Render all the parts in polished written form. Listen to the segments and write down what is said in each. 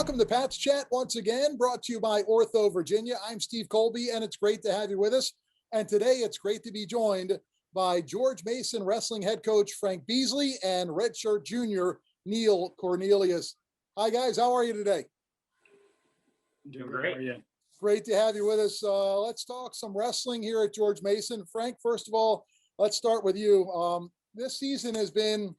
Welcome to Pat's Chat once again, brought to you by OrthoVirginia. I'm Steve Colby, and it's great to have you with us. And today it's great to be joined by George Mason Wrestling head coach Frank Beasley and redshirt junior Neil Cornelius. Hi, guys. How are you today? Doing great. How are you? Great to have you with us. Let's talk some wrestling here at George Mason. Frank, first of all, let's start with you. This season has been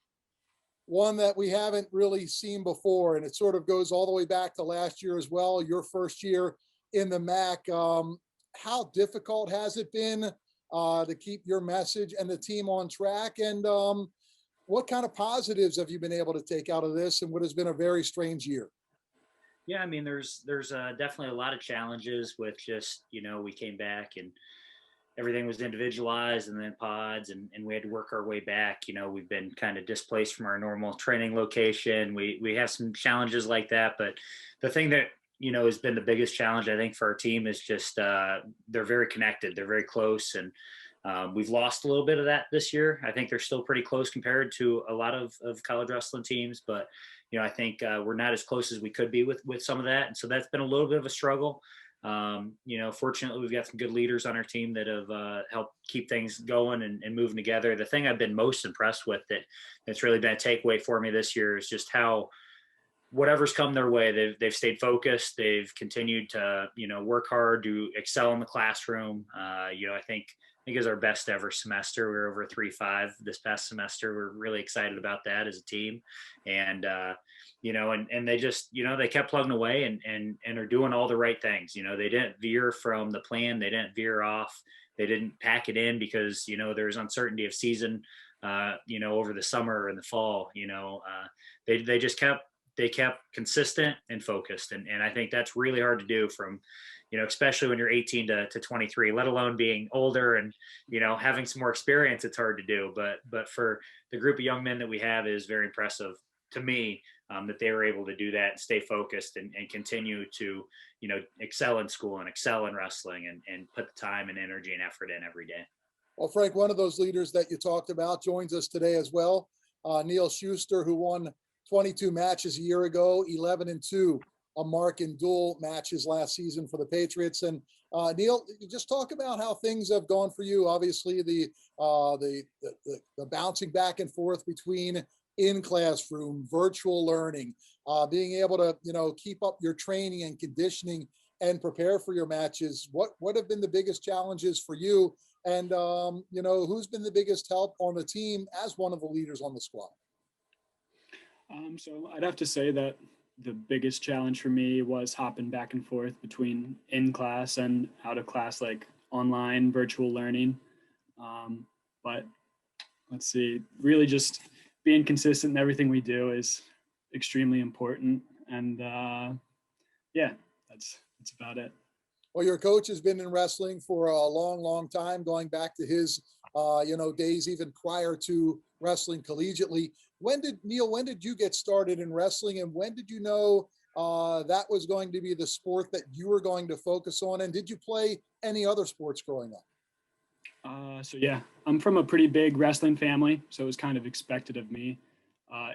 one that we haven't really seen before, and it sort of goes all the way back to last year as well, your first year in the MAC. How difficult has it been to keep your message and the team on track? And what kind of positives have you been able to take out of this and what has been a very strange year? Yeah, I mean, there's definitely a lot of challenges with just, we came back and everything was individualized and then pods and we had to work our way back. We've been kind of displaced from our normal training location. We have some challenges like that, but the thing that, has been the biggest challenge, I think, for our team is just they're very connected. They're very close. And we've lost a little bit of that this year. I think they're still pretty close compared to a lot of college wrestling teams, but I think we're not as close as we could be with some of that. And so that's been a little bit of a struggle. Fortunately, we've got some good leaders on our team that have helped keep things going and moving together. The thing I've been most impressed with that's really been a takeaway for me this year is just how whatever's come their way, they've stayed focused. They've continued to, work hard, to excel in the classroom. I think it was our best ever semester. We were over 3.5 this past semester. We're really excited about that as a team. And, and they just, they kept plugging away and are doing all the right things. They didn't veer from the plan. They didn't veer off. They didn't pack it in because, there's uncertainty of season, over the summer and the fall. They just kept consistent and focused. And I think that's really hard to do from, especially when you're 18 to 23, let alone being older and, having some more experience, it's hard to do. But for the group of young men that we have, it is very impressive to me that they were able to do that and stay focused and continue to, excel in school and excel in wrestling and put the time and energy and effort in every day. Well, Frank, one of those leaders that you talked about joins us today as well. Neil Schuster, who won 22 matches a year ago, 11-2 mark in dual matches last season for the Patriots. And Neil, just talk about how things have gone for you. Obviously, the bouncing back and forth between in classroom, virtual learning, being able to keep up your training and conditioning and prepare for your matches. What have been the biggest challenges for you? And who's been the biggest help on the team as one of the leaders on the squad? So I'd have to say that the biggest challenge for me was hopping back and forth between in class and out of class, like online virtual learning. But let's see, really just being consistent in everything we do is extremely important. And that's about it. Well, your coach has been in wrestling for a long, long time, going back to his, days even prior to wrestling collegiately. When did you get started in wrestling, and when did you know that was going to be the sport that you were going to focus on? And did you play any other sports growing up? I'm from a pretty big wrestling family, so it was kind of expected of me.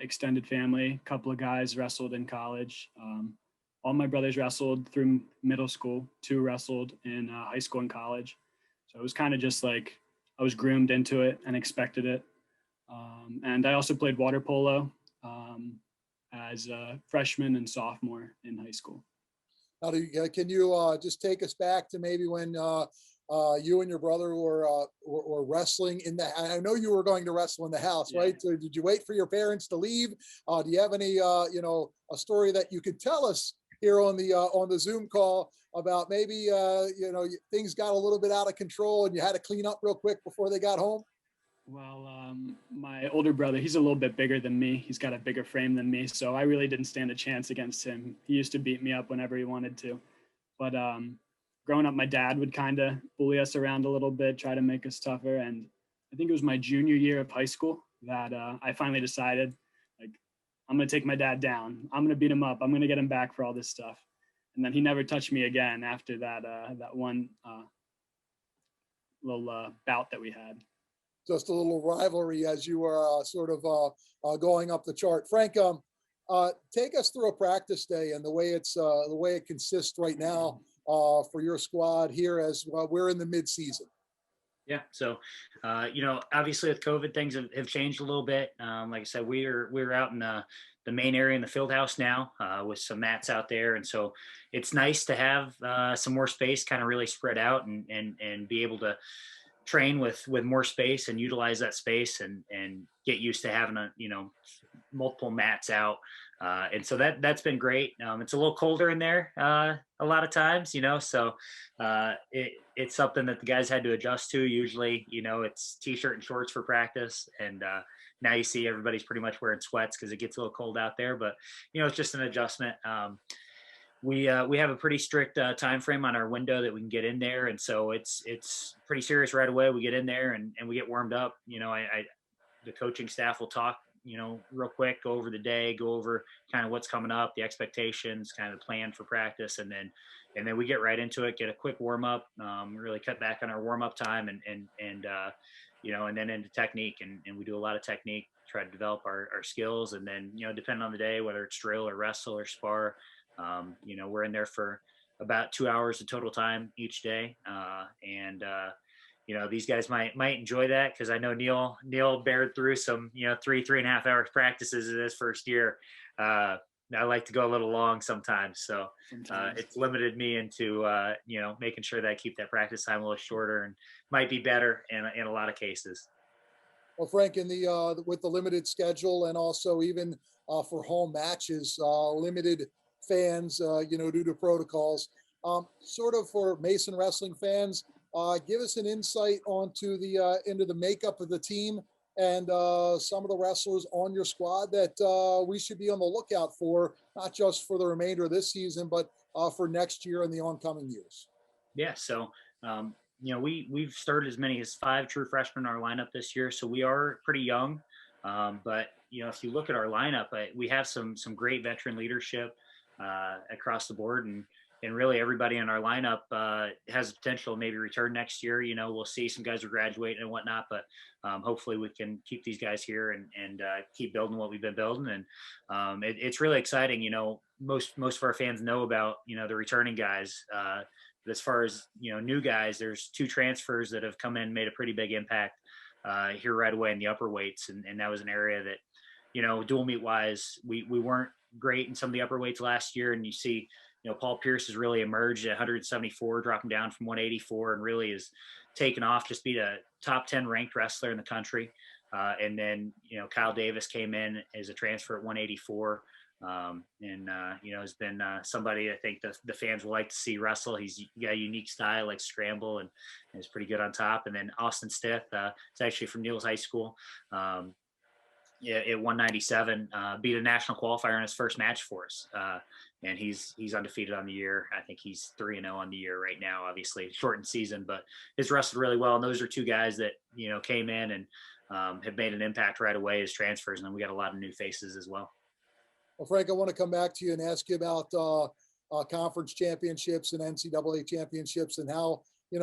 Extended family, a couple of guys wrestled in college. All my brothers wrestled through middle school, 2 wrestled in high school and college. So it was kind of just like I was groomed into it and expected it. And I also played water polo as a freshman and sophomore in high school. Now, can you just take us back to maybe when you and your brother were wrestling in the? I know you were going to wrestle in the house, yeah. Right? So did you wait for your parents to leave? Do you have any, a story that you could tell us here on the Zoom call about maybe things got a little bit out of control and you had to clean up real quick before they got home? Well, my older brother, he's a little bit bigger than me. He's got a bigger frame than me, so I really didn't stand a chance against him. He used to beat me up whenever he wanted to. But growing up, my dad would kind of bully us around a little bit, try to make us tougher. And I think it was my junior year of high school that I finally decided, like, I'm going to take my dad down. I'm going to beat him up. I'm going to get him back for all this stuff. And then he never touched me again after that one little bout that we had. Just a little rivalry as you were sort of going up the chart. Frank, Take us through a practice day and the way it consists right now for your squad here as we're in the mid-season. Yeah. So, obviously with COVID, things have changed a little bit. Like I said, we're out in the main area in the field house now with some mats out there. And so it's nice to have some more space kind of really spread out and be able to train with more space and utilize that space and get used to having multiple mats out. And so that's been great. It's a little colder in there a lot of times, so it's something that the guys had to adjust to. Usually, it's t-shirt and shorts for practice. And now you see everybody's pretty much wearing sweats because it gets a little cold out there. But, it's just an adjustment. We have a pretty strict time frame on our window that we can get in there. And so it's pretty serious right away. We get in there and we get warmed up. The coaching staff will talk, real quick, go over the day, go over kind of what's coming up, the expectations, kind of the plan for practice. And then we get right into it, get a quick warm up, really cut back on our warm up time and then into technique. And we do a lot of technique, try to develop our skills. And then, depending on the day, whether it's drill or wrestle or spar, we're in there for about 2 hours of total time each day. These guys might enjoy that because I know Neil bared through some, 3.5 hours practices in his first year. I like to go a little long sometimes. So it's limited me into, making sure that I keep that practice time a little shorter and might be better in a lot of cases. Well, Frank, in the with the limited schedule and also even for home matches, limited fans, due to protocols, sort of for Mason wrestling fans, give us an insight onto into the makeup of the team and some of the wrestlers on your squad that we should be on the lookout for, not just for the remainder of this season, but for next year and the oncoming years. Yeah. So, we've started as many as 5 true freshmen in our lineup this year. So we are pretty young. But, if you look at our lineup, we have some great veteran leadership across the board. And really everybody in our lineup has the potential to maybe return next year. We'll see, some guys will graduate and whatnot, but hopefully we can keep these guys here and keep building what we've been building. And it's really exciting. Most of our fans know about, the returning guys. But as far as, new guys, there's 2 transfers that have come in, made a pretty big impact here right away in the upper weights. And that was an area that, dual meet wise, we weren't great in some of the upper weights last year. And you see, Paul Pierce has really emerged at 174, dropping down from 184, and really is taken off, just beat a top 10 ranked wrestler in the country. And then, Kyle Davis came in as a transfer at 184. Has been somebody I think the fans will like to see wrestle. He's got a unique style, like scramble, and is pretty good on top. And then Austin Stith, it's actually from Neal's High School. At 197, beat a national qualifier in his first match for us. And he's undefeated on the year. I think he's 3-0 on the year right now, obviously shortened season, but has wrestled really well. And those are 2 guys that, came in and have made an impact right away as transfers. And then we got a lot of new faces as well. Well, Frank, I want to come back to you and ask you about conference championships and NCAA championships and how,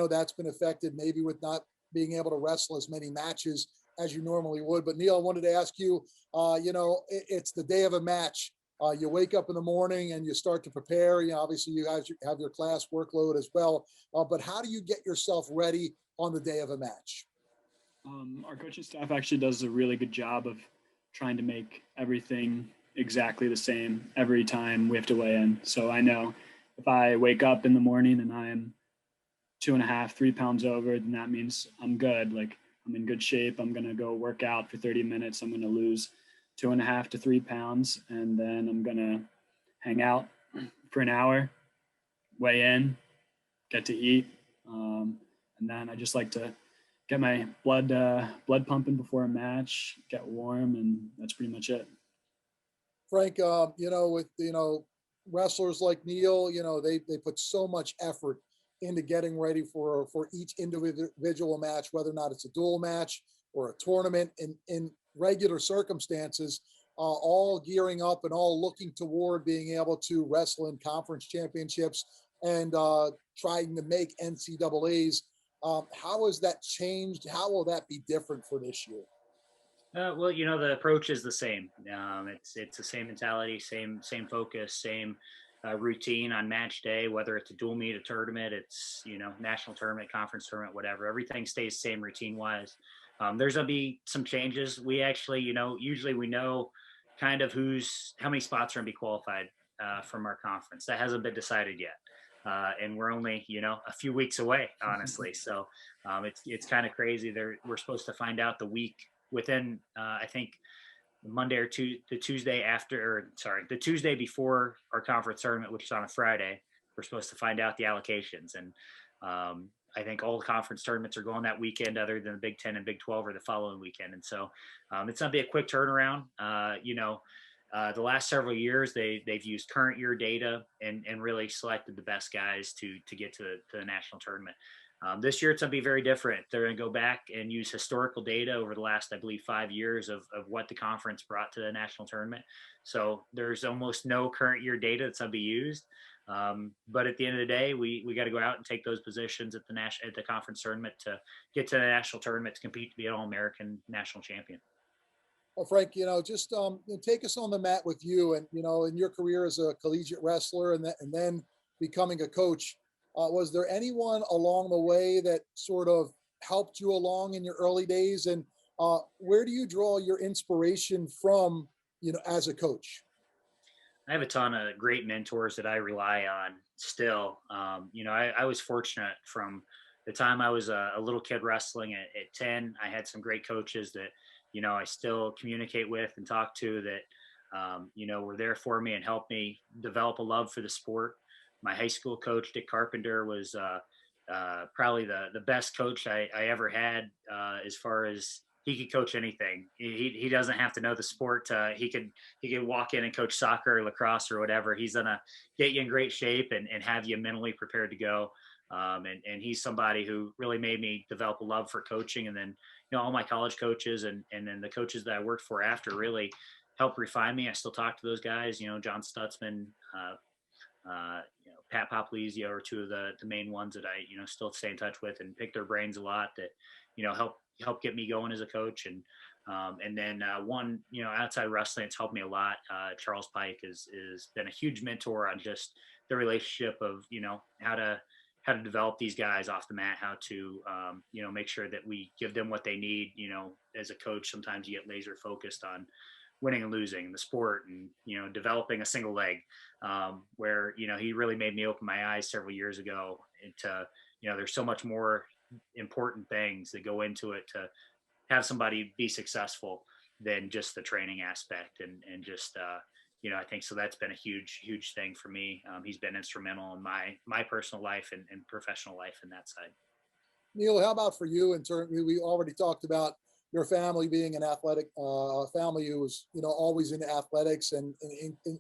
that's been affected maybe with not being able to wrestle as many matches as you normally would. But Neal, I wanted to ask you, it's the day of a match. You wake up in the morning and you start to prepare. Obviously you guys have your class workload as well. But how do you get yourself ready on the day of a match? Our coaching staff actually does a really good job of trying to make everything exactly the same every time we have to weigh in. So I know if I wake up in the morning and I am 2.5, 3 pounds over, then that means I'm good. Like, I'm in good shape. I'm going to go work out for 30 minutes. I'm going to lose 2.5 to 3 pounds. And then I'm going to hang out for an hour, weigh in, get to eat. And then I just like to get my blood pumping before a match, get warm, and that's pretty much it. Frank, with, wrestlers like Neal, they put so much effort into getting ready for each individual match, whether or not it's a dual match or a tournament in regular circumstances, all gearing up and all looking toward being able to wrestle in conference championships and trying to make NCAAs. How has that changed? How will that be different for this year? Well, the approach is the same. It's the same mentality, same focus, same routine on match day. Whether it's a dual meet, a tournament, it's national tournament, conference tournament, whatever. Everything stays same routine wise. There's gonna be some changes. We actually, usually we know kind of how many spots are gonna be qualified from our conference. That hasn't been decided yet. And we're only, a few weeks away, honestly. So it's kind of crazy. We're supposed to find out the week within I think Monday or the Tuesday after, or sorry, the Tuesday before our conference tournament, which is on a Friday. We're supposed to find out the allocations, and I think all the conference tournaments are going that weekend, other than the Big Ten and Big 12 or the following weekend. And so it's gonna be a quick turnaround. The last several years they've used current year data and really selected the best guys to get to the national tournament. This year, it's going to be very different. They're going to go back and use historical data over the last, I believe, 5 years of what the conference brought to the national tournament. So there's almost no current year data that's going to be used. But at the end of the day, we got to go out and take those positions at the conference tournament to get to the national tournament to compete to be an All-American national champion. Well, Frank, just take us on the mat with you, and in your career as a collegiate wrestler, and then becoming a coach. Was there anyone along the way that sort of helped you along in your early days, and where do you draw your inspiration from, as a coach? I have a ton of great mentors that I rely on still. I was fortunate from the time I was a little kid wrestling at 10. I had some great coaches that, I still communicate with and talk to that, were there for me and helped me develop a love for the sport. My high school coach, Dick Carpenter, was probably the best coach I ever had, as far as he could coach anything. He doesn't have to know the sport. He could walk in and coach soccer or lacrosse or whatever. He's gonna get you in great shape and have you mentally prepared to go. And he's somebody who really made me develop a love for coaching. And then all my college coaches and then the coaches that I worked for after really helped refine me. I still talk to those guys. John Stutzman, Pat Popolizio are two of the main ones that I still stay in touch with and pick their brains a lot, that help get me going as a coach. And then one, outside wrestling, it's helped me a lot. Charles Pike has been a huge mentor on just the relationship of how to develop these guys off the mat, how to make sure that we give them what they need. As a coach, sometimes you get laser focused on winning and losing in the sport, and developing a single leg, where he really made me open my eyes several years ago into there's so much more important things that go into it to have somebody be successful than just the training aspect. And just I think so that's been a huge thing for me. He's been instrumental in my personal life and professional life in that side. Neil, how about for you? In turn, we already talked about your family being an athletic family who was, always into athletics and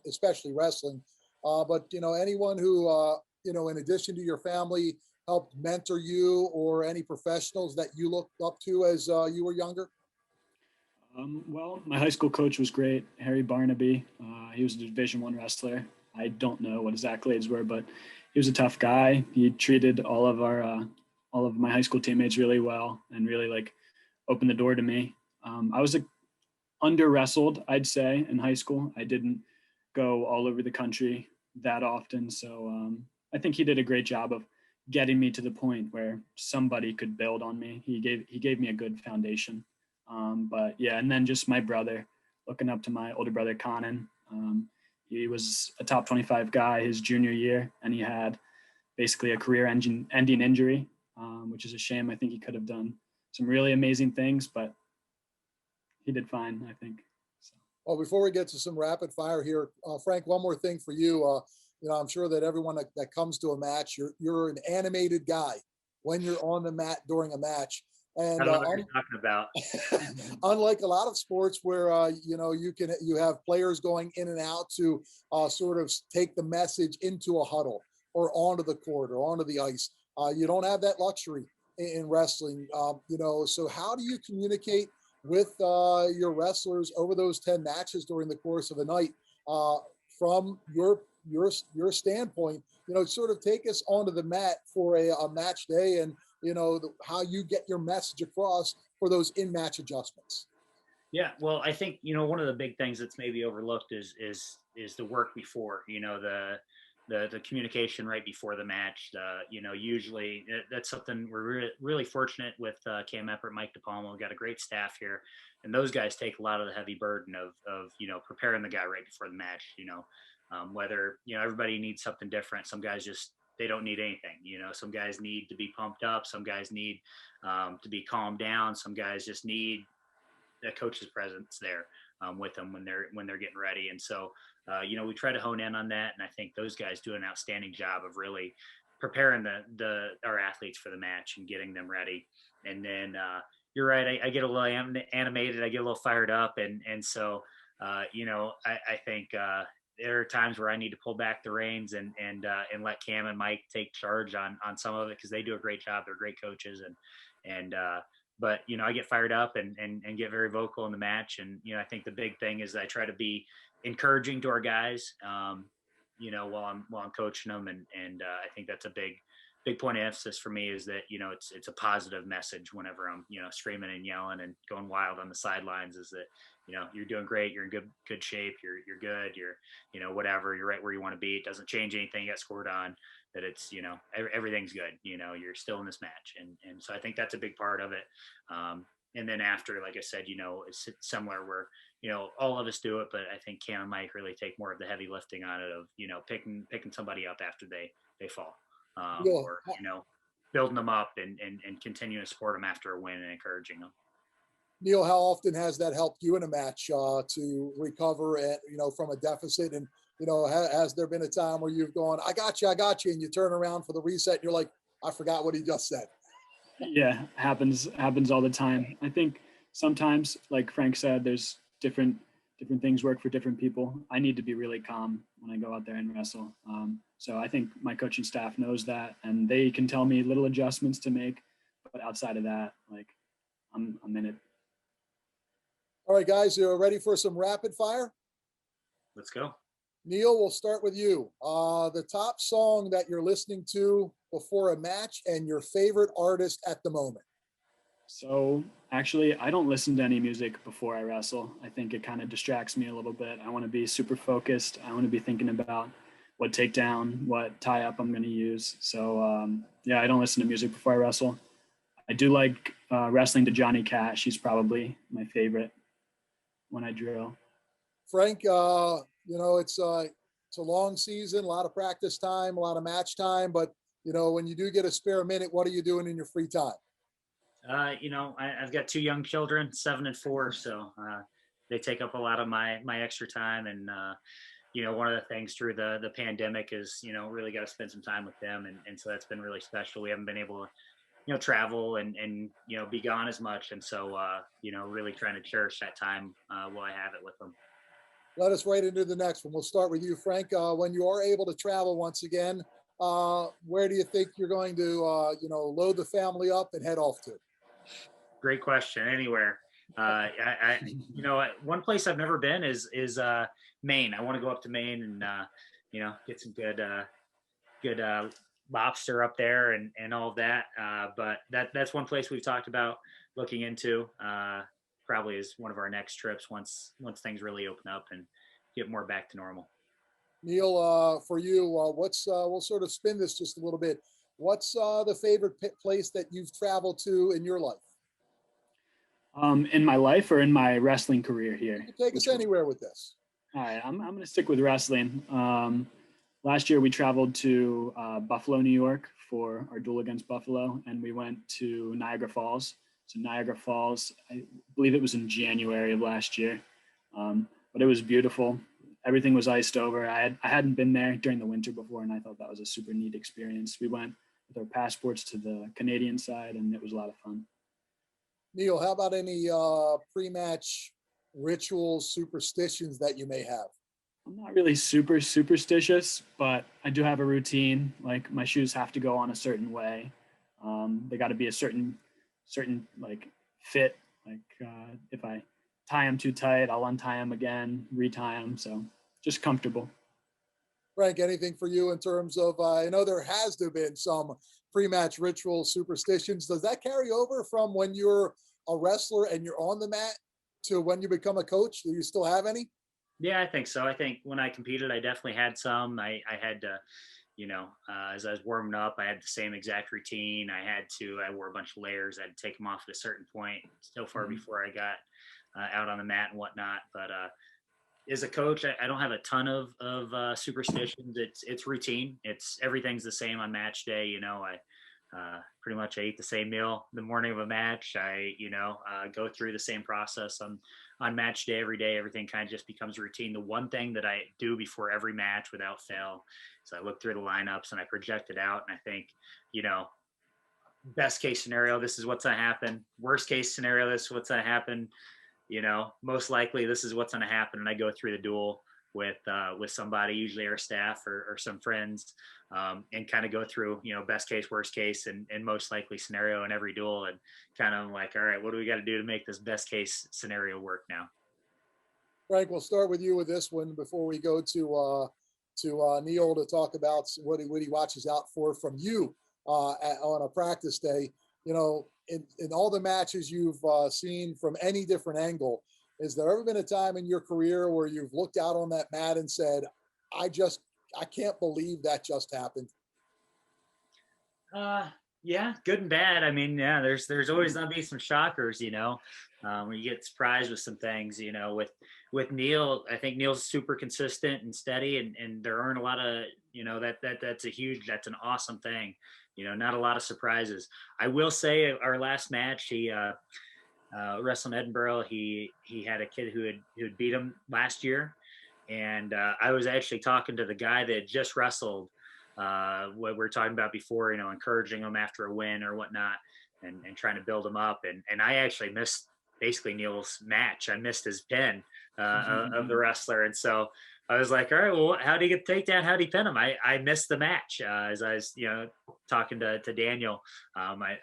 especially wrestling. But anyone who, in addition to your family, helped mentor you, or any professionals that you looked up to as you were younger? Well, my high school coach was great, Harry Barnaby. He was a Division I wrestler. I don't know what his accolades were, but he was a tough guy. He treated all of my high school teammates really well, and really opened the door to me. I was under wrestled, I'd say, in high school. I didn't go all over the country that often, so I think he did a great job of getting me to the point where somebody could build on me. He gave me a good foundation. But yeah, and then just my brother, looking up to my older brother, Conan. He was a top 25 guy his junior year, and he had basically a career-ending injury, which is a shame. I think he could have done some really amazing things, but he did fine, I think. So. Well, before we get to some rapid fire here, Frank, one more thing for you. I'm sure that everyone that comes to a match, you're an animated guy when you're on the mat during a match. And I don't know what you're talking about. Unlike a lot of sports where you have players going in and out to sort of take the message into a huddle or onto the court or onto the ice, you don't have that luxury in wrestling. So how do you communicate with your wrestlers over those 10 matches during the course of the night, from your standpoint? Sort of take us onto the mat for a match day, and how you get your message across for those in-match adjustments. Yeah, well, I think one of the big things that's maybe overlooked is the work before. The communication right before the match. Usually that's something we're really fortunate with Cam Eppert, Mike DePalma. We've got a great staff here, and those guys take a lot of the heavy burden of preparing the guy right before the match. Whether everybody needs something different. Some guys just they don't need anything. Some guys need to be pumped up. Some guys need to be calmed down. Some guys just need the coach's presence there with them when they're getting ready. And so, we try to hone in on that. And I think those guys do an outstanding job of really preparing our athletes for the match and getting them ready. And then you're right. I get a little animated. I get a little fired up. And so, I think there are times where I need to pull back the reins and let Cam and Mike take charge on some of it, because they do a great job. They're great coaches. And but I get fired up and get very vocal in the match. And I think the big thing is I try to be encouraging to our guys, while I'm coaching them. And I think that's a big point of emphasis for me, is that it's a positive message whenever I'm screaming and yelling and going wild on the sidelines, is that you're doing great, you're in good shape, you're good, you're whatever, you're right where you want to be. It doesn't change anything you got scored on, that it's everything's good, you're still in this match. And so I think that's a big part of it. And then after, like I said, it's similar where all of us do it, but I think Cam and Mike really take more of the heavy lifting on it, of picking somebody up after they fall, Yeah. or building them up and continuing to support them after a win and encouraging them. Neil, how often has that helped you in a match to recover and from a deficit? And has there been a time where you've gone, I got you, and you turn around for the reset and you're like, I forgot what he just said? Yeah, happens all the time. I think sometimes, like Frank said, there's different things work for different people. I need to be really calm when I go out there and wrestle. So I think my coaching staff knows that, and they can tell me little adjustments to make. But outside of that, like I'm in it. All right, guys, you're ready for some rapid fire? Let's go. Neil, we'll start with you. The top song that you're listening to before a match and your favorite artist at the moment. So actually, I don't listen to any music before I wrestle. I think it kind of distracts me a little bit. I want to be super focused. I want to be thinking about what takedown, what tie up I'm going to use. So yeah, I don't listen to music before I wrestle. I do like wrestling to Johnny Cash. He's probably my favorite when I drill. Frank, it's a long season, a lot of practice time, a lot of match time, but when you do get a spare minute, what are you doing in your free time? I've got two young children, 7 and 4, so they take up a lot of my extra time. And one of the things through the pandemic is really got to spend some time with them, and so that's been really special. We haven't been able to travel and be gone as much, and so really trying to cherish that time while I have it with them. Let us right into the next one. We'll start with you, Frank. When you are able to travel once again, where do you think you're going to load the family up and head off to? Great question. Anywhere. One place I've never been is Maine. I want to go up to Maine and get some good lobster up there and all of that. But that's one place we've talked about looking into. Probably is one of our next trips once things really open up and get more back to normal. Neil, for you, we'll sort of spin this just a little bit. What's the favorite place that you've traveled to in your life? In my life or in my wrestling career here? You can take us anywhere with this. All right, I'm going to stick with wrestling. Last year we traveled to Buffalo, New York for our duel against Buffalo, and we went to Niagara Falls. So Niagara Falls, I believe it was in January of last year, but it was beautiful. Everything was iced over. I hadn't been there during the winter before, and I thought that was a super neat experience. We went with our passports to the Canadian side, and it was a lot of fun. Neil, how about any pre-match rituals, superstitions that you may have? I'm not really super superstitious, but I do have a routine. Like my shoes have to go on a certain way. They got to be a certain like fit. Like if I tie them too tight, I'll untie them again, retie them. So just comfortable. Frank, anything for you in terms of, I know there has to have been some pre-match ritual superstitions. Does that carry over from when you're a wrestler and you're on the mat? to when you become a coach? Do you still have any? Yeah, I think so. I think when I competed, I definitely had some. I had to, as I was warming up, I had the same exact routine. I wore a bunch of layers. I had to take them off at a certain point so far before I got out on the mat and whatnot. But as a coach, I don't have a ton of superstitions. It's routine. It's everything's the same on match day. I pretty much I eat the same meal the morning of a match. I go through the same process on match day every day. Everything kind of just becomes routine. The one thing that I do before every match without fail is I look through the lineups and I project it out, and I think, best case scenario, this is what's gonna happen. Worst case scenario, this is what's gonna happen. Most likely this is what's going to happen. And I go through the duel with somebody, usually our staff or some friends, and kind of go through, best case, worst case, and most likely scenario in every duel. And kind of like, all right, what do we got to do to make this best case scenario work now? Frank, we'll start with you with this one before we go to Neil to talk about what he watches out for from you on a practice day. In all the matches you've seen from any different angle, has there ever been a time in your career where you've looked out on that mat and said, I can't believe that just happened? Yeah, good and bad. I mean, yeah, there's always gonna be some shockers, when you get surprised with some things, with Neil. I think Neil's super consistent and steady, and there aren't a lot of, that's an awesome thing. Not a lot of surprises. I will say our last match, he wrestled in Edinburgh. He had a kid who had beat him last year, and I was actually talking to the guy that had just wrestled. What we were talking about before, encouraging him after a win or whatnot, and trying to build him up. And I actually missed basically Neil's match. I missed his pin of the wrestler, and so I was like, all right, well, how do you get the takedown? How do you pin him? I missed the match as I was, talking to Daniel. I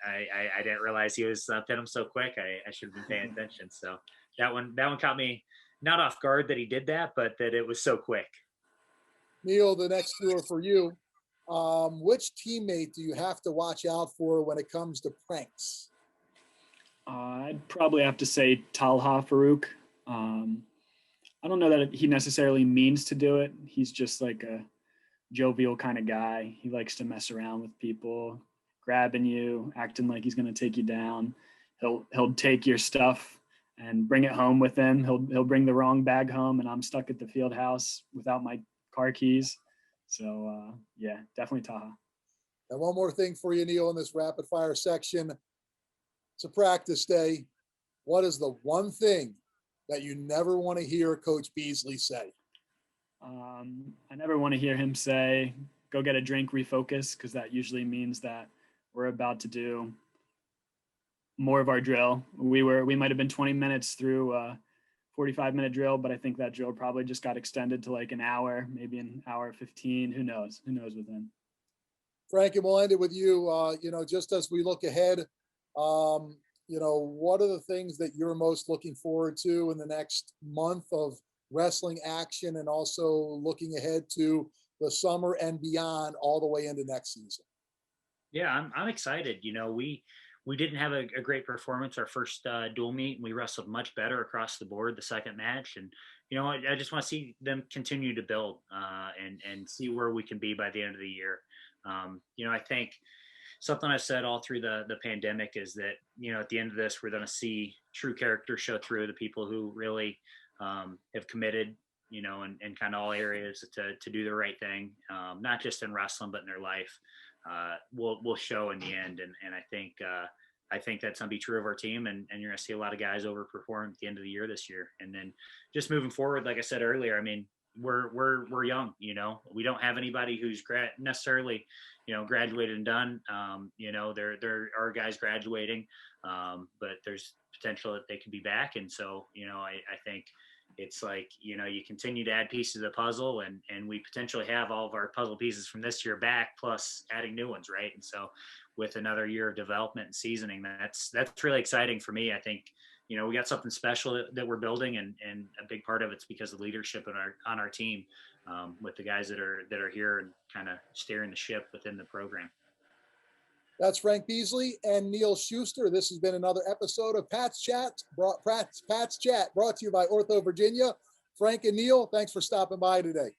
didn't realize he was pin him so quick. I should have been paying attention. So that one caught me not off guard that he did that, but that it was so quick. Neil, the next two are for you. Which teammate do you have to watch out for when it comes to pranks? I'd probably have to say Talha Farouk. I don't know that he necessarily means to do it. He's just like a jovial kind of guy. He likes to mess around with people, grabbing you, acting like he's going to take you down. He'll take your stuff and bring it home with him. He'll bring the wrong bag home, and I'm stuck at the field house without my car keys. So yeah, definitely Taha. And one more thing for you, Neil, in this rapid fire section. It's a practice day. What is the one thing that you never want to hear Coach Beasley say? I never want to hear him say, go get a drink, refocus, because that usually means that we're about to do more of our drill. We might have been 20 minutes through a 45-minute drill, but I think that drill probably just got extended to like an hour, maybe an hour 15. Who knows with him. Frank, and we'll end it with you. Just as we look ahead, what are the things that you're most looking forward to in the next month of wrestling action, and also looking ahead to the summer and beyond all the way into next season? Yeah, I'm excited. We didn't have a great performance our first dual meet. We wrestled much better across the board the second match, and I just want to see them continue to build and see where we can be by the end of the year. I think something I've said all through the pandemic is that, at the end of this, we're going to see true character show through, the people who really have committed, in kind of all areas to do the right thing, not just in wrestling, but in their life, will show in the end. And I think that's going to be true of our team, and you're going to see a lot of guys overperform at the end of the year this year. And then just moving forward, like I said earlier, I mean, we're young, we don't have anybody who's necessarily, graduated and done. There are guys graduating, but there's potential that they could be back. And so, I think it's like, you continue to add pieces of the puzzle, and we potentially have all of our puzzle pieces from this year back, plus adding new ones. Right. And so with another year of development and seasoning, that's really exciting for me. I think, we got something special that we're building, and a big part of it's because of leadership on our team, with the guys that are here and kind of steering the ship within the program. That's Frank Beasley and Neil Schuster. This has been another episode of Pat's Chat, brought to you by Ortho Virginia. Frank and Neil, thanks for stopping by today.